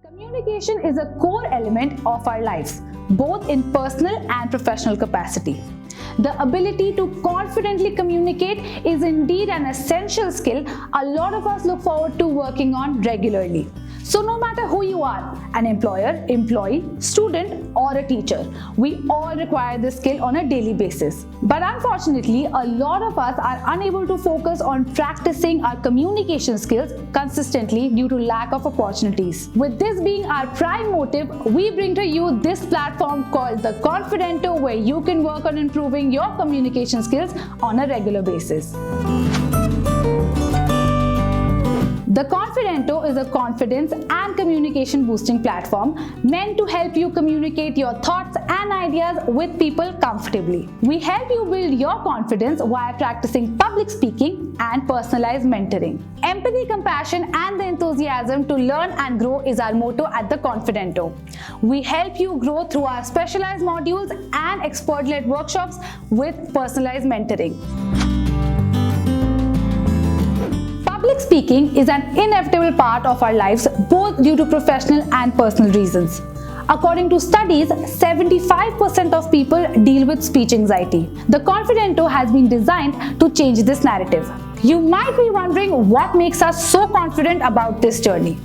Communication is a core element of our lives, both in personal and professional capacity. The ability to confidently communicate is indeed an essential skill a lot of us look forward to working on regularly. So no matter who you are, an employer, employee, student or a teacher, we all require this skill on a daily basis. But unfortunately, a lot of us are unable to focus on practicing our communication skills consistently due to lack of opportunities. With this being our prime motive, we bring to you this platform called the Confidento, where you can work on improving your communication skills on a regular basis. The Confidento is a confidence and communication boosting platform meant to help you communicate your thoughts and ideas with people comfortably. We help you build your confidence via practicing public speaking and personalized mentoring. Empathy, compassion, and the enthusiasm to learn and grow is our motto at the Confidento. We help you grow through our specialized modules and expert-led workshops with personalized mentoring. Public speaking is an inevitable part of our lives, both due to professional and personal reasons. According to studies, 75% of people deal with speech anxiety. The Confidento has been designed to change this narrative. You might be wondering what makes us so confident about this journey.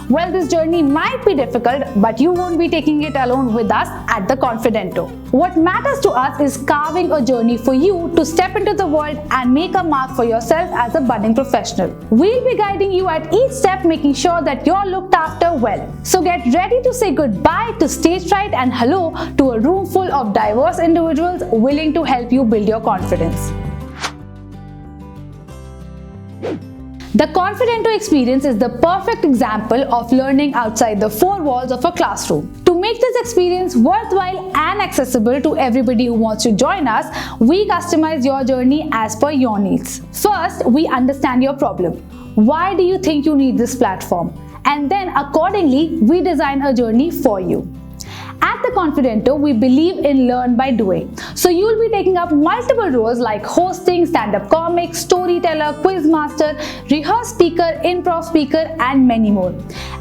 Well, this journey might be difficult, but you won't be taking it alone with us at the Confidento. What matters to us is carving a journey for you to step into the world and make a mark for yourself as a budding professional. We'll be guiding you at each step, making sure that you're looked after well. So get ready to say goodbye to stage fright and hello to a room full of diverse individuals willing to help you build your confidence. The Confidento experience is the perfect example of learning outside the four walls of a classroom. To make this experience worthwhile and accessible to everybody who wants to join us, we customize your journey as per your needs. First, we understand your problem. Why do you think you need this platform? And then accordingly, we design a journey for you. At the Confidento, we believe in learn by doing. So you'll be taking up multiple roles like hosting, stand-up comic, storyteller, quiz master, rehearse speaker, improv speaker, and many more.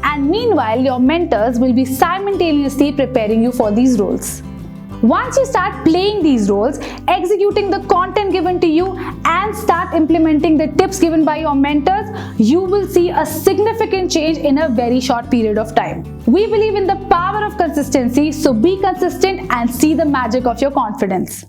And meanwhile, your mentors will be simultaneously preparing you for these roles. Once you start playing these roles, executing the content given to you, and start implementing the tips given by your mentors, you will see a significant change in a very short period of time. We believe in the power of consistency, so be consistent and see the magic of your confidence.